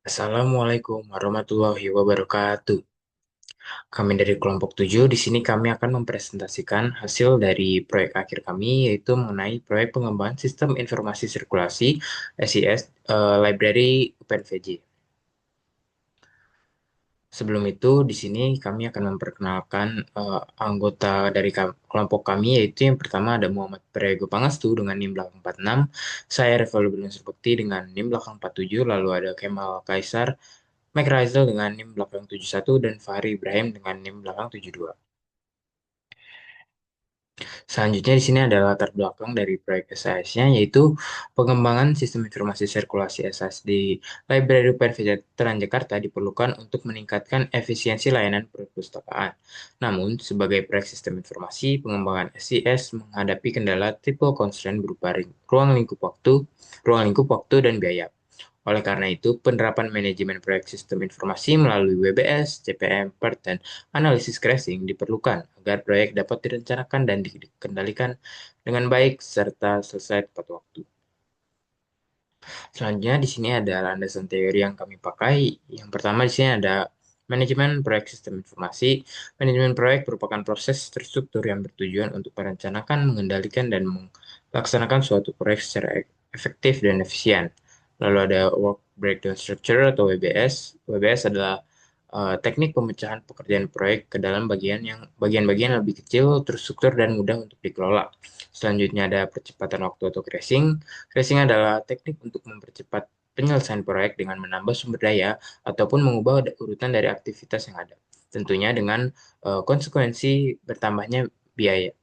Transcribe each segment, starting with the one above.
Assalamualaikum warahmatullahi wabarakatuh. Kami dari kelompok 7 di sini kami akan mempresentasikan hasil dari proyek akhir kami yaitu mengenai proyek pengembangan sistem informasi sirkulasi SIS Library UPNVJ. Sebelum itu di sini kami akan memperkenalkan anggota dari kelompok kami yaitu yang pertama ada Muhammad Prego Pangestu dengan NIM belakang 46, saya Reval Bernusur Bekti dengan NIM belakang 47, lalu ada Kemal Kaisar Mike Rizal dengan NIM belakang 71 dan Fahri Ibrahim dengan NIM belakang 72. Selanjutnya di sini ada latar belakang dari proyek SAS-nya yaitu pengembangan sistem informasi sirkulasi SAS di Library Veteran Jakarta diperlukan untuk meningkatkan efisiensi layanan perpustakaan. Namun, sebagai proyek sistem informasi, pengembangan SIS menghadapi kendala triple constraint berupa ruang lingkup waktu dan biaya. Oleh karena itu, penerapan manajemen proyek sistem informasi melalui WBS, CPM, PERT, dan analisis crashing diperlukan agar proyek dapat direncanakan dan dikendalikan dengan baik serta selesai tepat waktu. Selanjutnya di sini ada landasan teori yang kami pakai. Yang pertama di sini ada manajemen proyek sistem informasi. Manajemen proyek merupakan proses terstruktur yang bertujuan untuk merencanakan, mengendalikan, dan melaksanakan suatu proyek secara efektif dan efisien. Lalu ada Work Breakdown Structure atau WBS. WBS adalah teknik pemecahan pekerjaan proyek ke dalam bagian-bagian lebih kecil, terstruktur, dan mudah untuk dikelola. Selanjutnya ada percepatan waktu atau crashing. Crashing adalah teknik untuk mempercepat penyelesaian proyek dengan menambah sumber daya ataupun mengubah urutan dari aktivitas yang ada. Tentunya dengan konsekuensi bertambahnya biaya.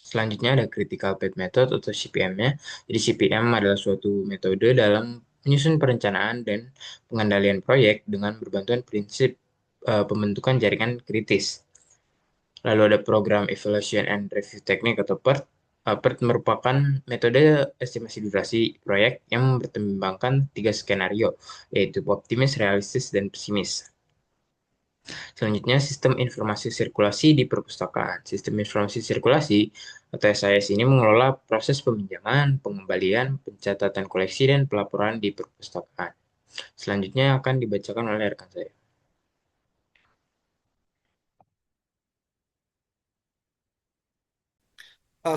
Selanjutnya ada Critical Path Method atau CPM-nya. Jadi CPM adalah suatu metode dalam menyusun perencanaan dan pengendalian proyek dengan berbantuan prinsip pembentukan jaringan kritis. Lalu ada program Evaluation and Review Technique atau PERT. PERT merupakan metode estimasi durasi proyek yang mempertimbangkan tiga skenario, yaitu optimis, realistis, dan pesimis. Selanjutnya, sistem informasi sirkulasi di perpustakaan. Sistem informasi sirkulasi atau SIS ini mengelola proses peminjaman, pengembalian, pencatatan koleksi, dan pelaporan di perpustakaan. Selanjutnya akan dibacakan oleh rekan saya.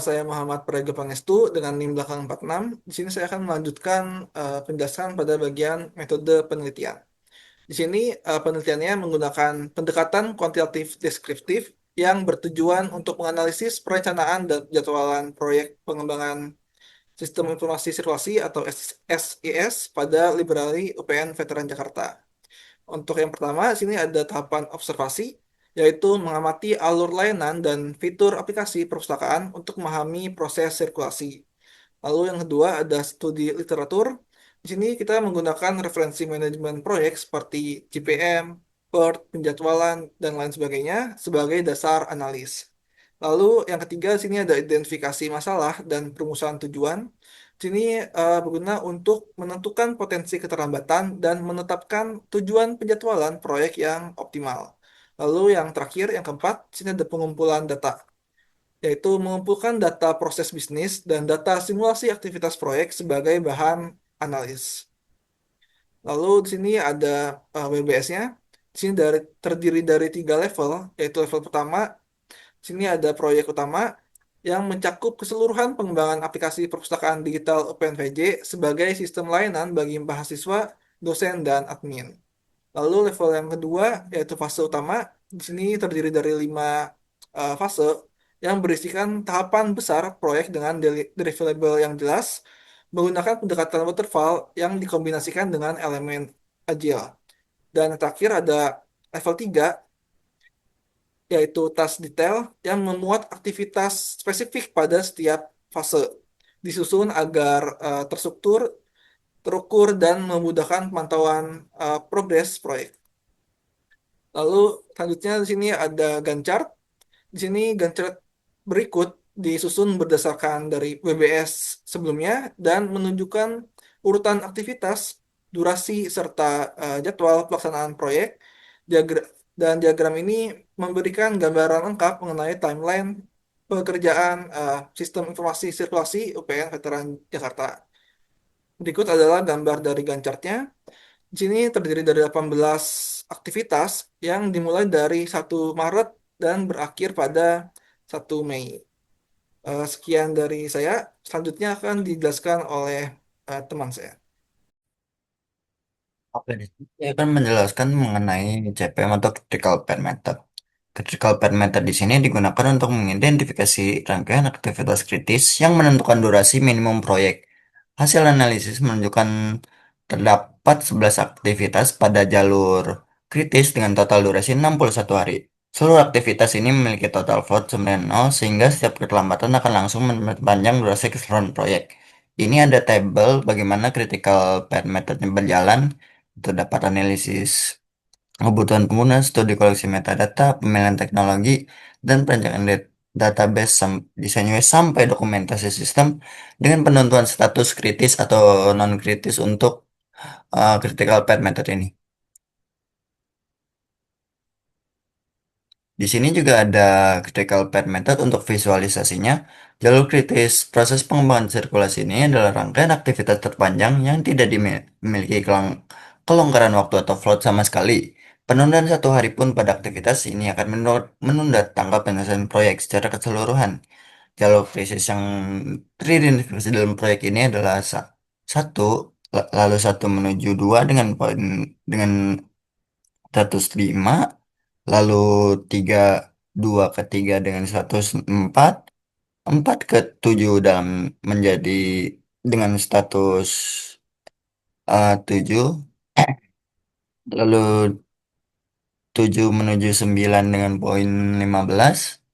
Saya Muhammad Prego Pangestu dengan NIM belakang 46. Di sini saya akan melanjutkan penjelasan pada bagian metode penelitian. Di sini penelitiannya menggunakan pendekatan kuantitatif deskriptif yang bertujuan untuk menganalisis perencanaan dan jadwalan proyek pengembangan sistem informasi sirkulasi atau SIS pada Library UPN Veteran Jakarta. Untuk yang pertama, di sini ada tahapan observasi, yaitu mengamati alur layanan dan fitur aplikasi perpustakaan untuk memahami proses sirkulasi. Lalu yang kedua ada studi literatur. Di sini kita menggunakan referensi manajemen proyek seperti GPM, PERT, penjadwalan, dan lain sebagainya sebagai dasar analis. Lalu yang ketiga di sini ada identifikasi masalah dan perumusan tujuan. Di sini berguna untuk menentukan potensi keterlambatan dan menetapkan tujuan penjadwalan proyek yang optimal. Lalu yang terakhir, yang keempat, di sini ada pengumpulan data, yaitu mengumpulkan data proses bisnis dan data simulasi aktivitas proyek sebagai bahan analis. Lalu di sini ada WBS-nya. Di sini terdiri dari tiga level, yaitu level pertama, di sini ada proyek utama yang mencakup keseluruhan pengembangan aplikasi perpustakaan digital OpenVJ sebagai sistem layanan bagi mahasiswa, dosen, dan admin. Lalu level yang kedua yaitu fase utama. Di sini terdiri dari 5 fase yang berisikan tahapan besar proyek dengan deliverable yang jelas menggunakan pendekatan waterfall yang dikombinasikan dengan elemen agile. Dan yang terakhir ada level 3 yaitu task detail yang memuat aktivitas spesifik pada setiap fase disusun agar terstruktur, terukur, dan memudahkan pemantauan progres proyek. Lalu selanjutnya di sini ada Gantt chart. Di sini Gantt chart berikut disusun berdasarkan dari WBS sebelumnya dan menunjukkan urutan aktivitas, durasi, serta jadwal pelaksanaan proyek. Diagram, dan diagram ini memberikan gambaran lengkap mengenai timeline pekerjaan sistem informasi sirkulasi UPN Veteran Jakarta. Berikut adalah gambar dari Gantt chart-nya. Di sini terdiri dari 18 aktivitas yang dimulai dari 1 Maret dan berakhir pada 1 Mei. Sekian dari saya. Selanjutnya akan dijelaskan oleh teman saya. Oke, saya akan menjelaskan mengenai CPM atau Critical Path Method. Critical Path Method di sini digunakan untuk mengidentifikasi rangkaian aktivitas kritis yang menentukan durasi minimum proyek. Hasil analisis menunjukkan terdapat 11 aktivitas pada jalur kritis dengan total durasi 61 hari. Seluruh aktivitas ini memiliki total float 9.0 sehingga setiap keterlambatan akan langsung memperpanjang durasi keseluruhan proyek. Ini ada tabel bagaimana critical path methodnya berjalan. Itu dapat analisis kebutuhan pengguna, studi koleksi metadata, pemilihan teknologi, dan perencanaan database desain UI sampai dokumentasi sistem dengan penentuan status kritis atau non-kritis untuk critical path method ini. Di sini juga ada critical path method untuk visualisasinya. Jalur kritis proses pengembangan sirkulasi ini adalah rangkaian aktivitas terpanjang yang tidak dimiliki kelonggaran waktu atau float sama sekali. Penundaan 1 hari pun pada aktivitas ini akan menunda tanggal penyelesaian proyek secara keseluruhan. Jalur krisis yang teridentifikasi dalam proyek ini adalah satu, lalu satu menuju dua dengan poin dengan status 5, lalu 3 2 ke 3 dengan status 4, 4 ke 7 dalam menjadi dengan status 7, lalu 7 menuju 9 dengan poin 15,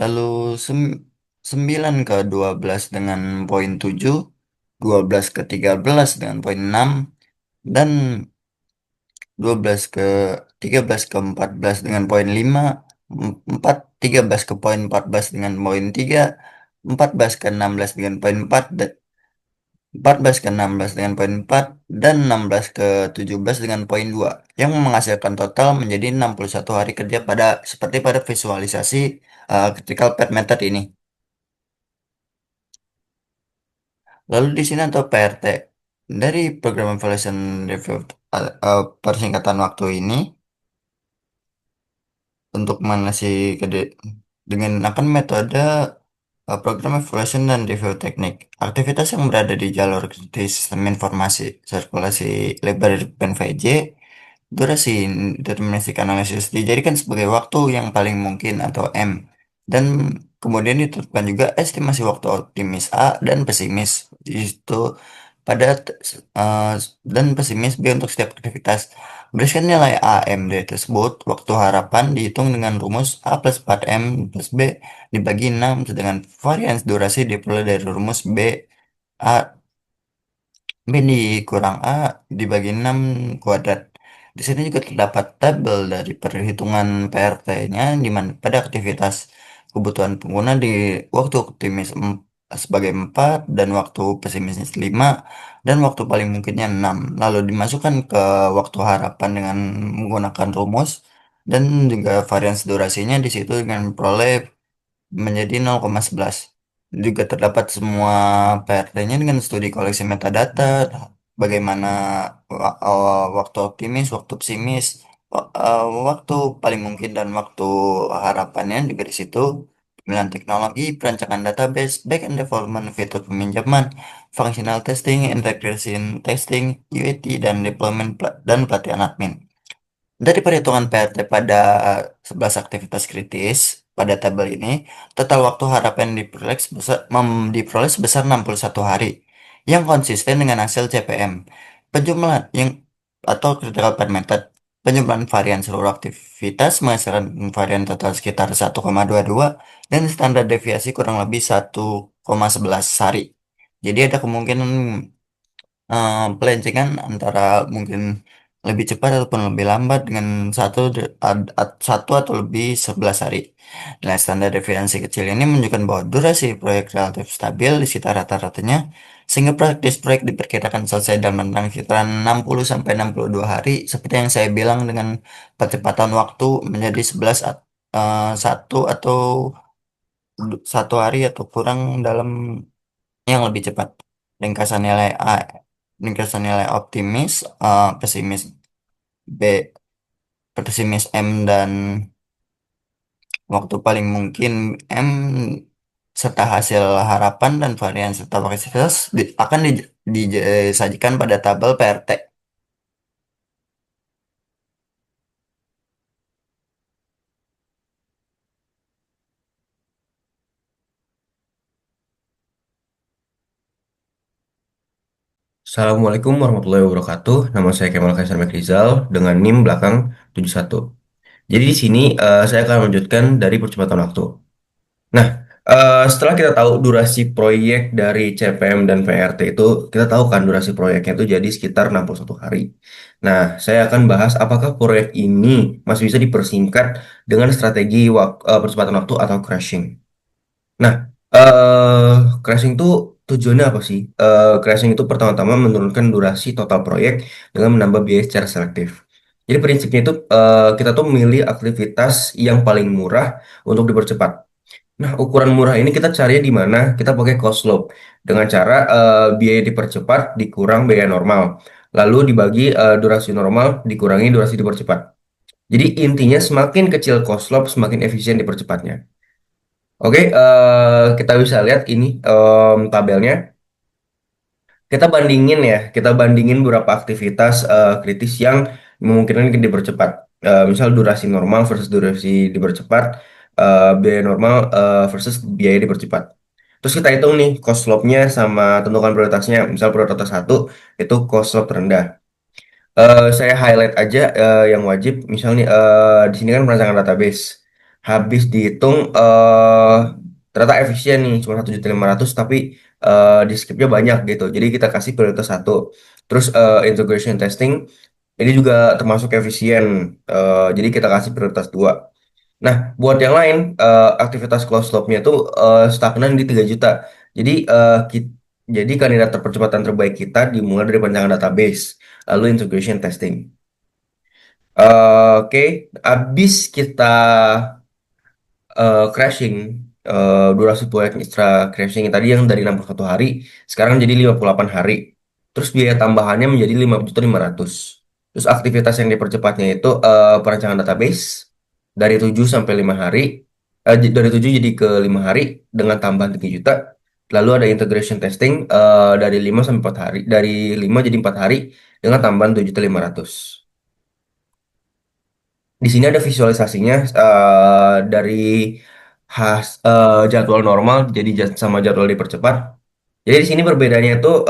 lalu 9 ke 12 dengan poin 7, 12 ke 13 dengan poin 6, dan 13 ke 14 dengan poin 5, 13 ke poin 14 dengan poin 3, 14 ke 16 dengan poin 4, dan 14 ke 16 dengan poin 4, dan 16 ke 17 dengan poin 2, yang menghasilkan total menjadi 61 hari kerja seperti pada visualisasi critical path method ini. Lalu di sini atau PRT dari program evaluation review, persingkatan waktu ini untuk dengan akan metode program evaluation dan review teknik. Aktivitas yang berada di jalur di sistem informasi sirkulasi library PNVJ, durasi deterministik analisis dijadikan sebagai waktu yang paling mungkin atau M. Dan kemudian ditetapkan juga estimasi waktu optimis A dan pesimis. Itu pada eh, dan pesimis B untuk setiap aktivitas. Berdasarkan nilai A M D tersebut, waktu harapan dihitung dengan rumus A plus 4M plus B dibagi 6, sedangkan varians durasi diperoleh dari rumus A B dikurang A dibagi 6 kuadrat. Di sini juga terdapat tabel dari perhitungan PRT-nya di mana pada aktivitas kebutuhan pengguna di waktu optimis sebagai 4 dan waktu pesimisnya 5 dan waktu paling mungkinnya 6. Lalu dimasukkan ke waktu harapan dengan menggunakan rumus dan juga varians durasinya di situ dengan memperoleh menjadi 0,11. Juga terdapat semua PRT-nya dengan studi koleksi metadata, bagaimana waktu optimis, waktu pesimis, waktu paling mungkin dan waktu harapannya juga di situ. Pemilihan teknologi, perancangan database, back-end development, fitur peminjaman, functional testing, integration testing, UAT, dan deployment dan pelatihan admin. Dari perhitungan PRT pada 11 aktivitas kritis pada tabel ini, total waktu harapan diperoleh sebesar 61 hari, yang konsisten dengan hasil CPM. Penjumlahan yang atau critical path method, penjumlahan varian seluruh aktivitas menghasilkan varian total sekitar 1,22 dan standar deviasi kurang lebih 1,11 hari. Jadi ada kemungkinan pelancingan antara mungkin lebih cepat ataupun lebih lambat dengan satu atau lebih 11 hari. Nah, standar deviasi kecil ini menunjukkan bahwa durasi proyek relatif stabil di sekitar rata-ratanya, sehingga praktis proyek diperkirakan selesai dalam rentang sekitaran 60 sampai 62 hari, seperti yang saya bilang dengan percepatan waktu menjadi 1 atau 1 hari atau kurang dalam yang lebih cepat. Ringkasan nilai A ringkasan nilai optimis, pesimis B, pesimis M, dan waktu paling mungkin M, serta hasil harapan dan varian serta kapasitas akan disajikan pada tabel PRT. Assalamualaikum warahmatullahi wabarakatuh. Nama saya Kemal Kaisar Rizal dengan NIM belakang 71. Jadi di sini saya akan melanjutkan dari percepatan waktu. Nah, setelah kita tahu durasi proyek dari CPM dan VRT itu, kita tahu kan durasi proyeknya itu jadi sekitar 61 hari. Nah, saya akan bahas apakah proyek ini masih bisa dipersingkat dengan strategi percepatan waktu atau crashing. Nah, crashing itu tujuannya apa sih? Crashing itu pertama-tama menurunkan durasi total proyek dengan menambah biaya secara selektif. Jadi prinsipnya itu kita tuh memilih aktivitas yang paling murah untuk dipercepat. Nah, ukuran murah ini kita cari di mana? Kita pakai cost slope dengan cara biaya dipercepat dikurang biaya normal. Lalu dibagi durasi normal dikurangi durasi dipercepat. Jadi intinya semakin kecil cost slope semakin efisien dipercepatnya. Oke, kita bisa lihat ini tabelnya. Kita bandingin beberapa aktivitas kritis yang memungkinkan kita dipercepat. Misal durasi normal versus durasi dipercepat, biaya normal versus biaya dipercepat. Terus kita hitung nih cost slope-nya sama tentukan prioritasnya. Misal prioritas satu itu cost slope terendah. Saya highlight aja yang wajib. Misalnya di sini kan perancangan database. Habis dihitung ternyata efisien nih cuma 1.500.000 tapi di skipnya banyak gitu. Jadi kita kasih prioritas satu. Terus integration testing ini juga termasuk efisien. Jadi kita kasih prioritas dua. Nah, buat yang lain, aktivitas close loop-nya itu stagnan di 3 juta. Jadi, jadi kandidat percepatan terbaik kita dimulai dari perancangan database, lalu integration testing. Oke, habis kita crashing, durasi proyek extra crashing tadi yang dari 61 hari, sekarang jadi 58 hari. Terus biaya tambahannya menjadi 5.500.000. Terus aktivitas yang dipercepatnya itu perancangan database dari 7 sampai 5 hari, dari 7 jadi ke 5 hari dengan tambahan 3 juta. Lalu ada integration testing dari 5 sampai 4 hari, dari 5 jadi 4 hari dengan tambahan 7.500.000. Di sini ada visualisasinya dari jadwal normal jadi sama jadwal dipercepat. Jadi di sini perbedaannya tuh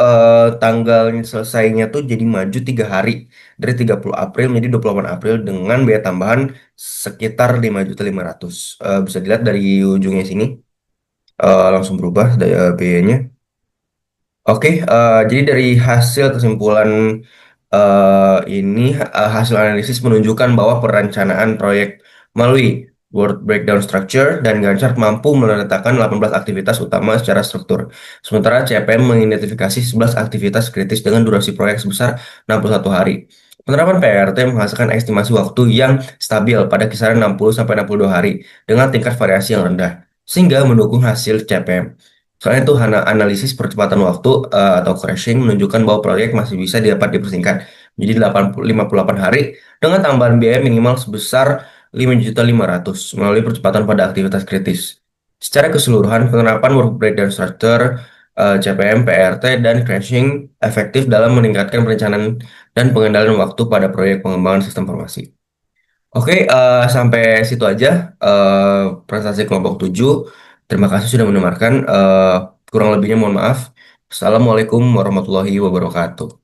tanggal selesainya tuh jadi maju 3 hari dari 30 April menjadi 28 April dengan biaya tambahan sekitar 5.500.000. Bisa dilihat dari ujungnya sini langsung berubah biayanya. Oke, jadi dari hasil kesimpulan ini hasil analisis menunjukkan bahwa perencanaan proyek melalui Work Breakdown Structure dan Gantt chart mampu menetapkan 18 aktivitas utama secara struktur. Sementara CPM mengidentifikasi 11 aktivitas kritis dengan durasi proyek sebesar 61 hari. Penerapan PRT menghasilkan estimasi waktu yang stabil pada kisaran 60-62 hari dengan tingkat variasi yang rendah, sehingga mendukung hasil CPM. Soalnya itu analisis percepatan waktu atau crashing menunjukkan bahwa proyek masih bisa dapat dipersingkat menjadi 58 hari dengan tambahan biaya minimal sebesar 5.500.000 melalui percepatan pada aktivitas kritis. Secara keseluruhan, penerapan work breakdown structure, CPM, PRT, dan crashing efektif dalam meningkatkan perencanaan dan pengendalian waktu pada proyek pengembangan sistem informasi. Oke, sampai situ aja presentasi kelompok 7. Terima kasih sudah mendengarkan. Kurang lebihnya mohon maaf. Assalamualaikum warahmatullahi wabarakatuh.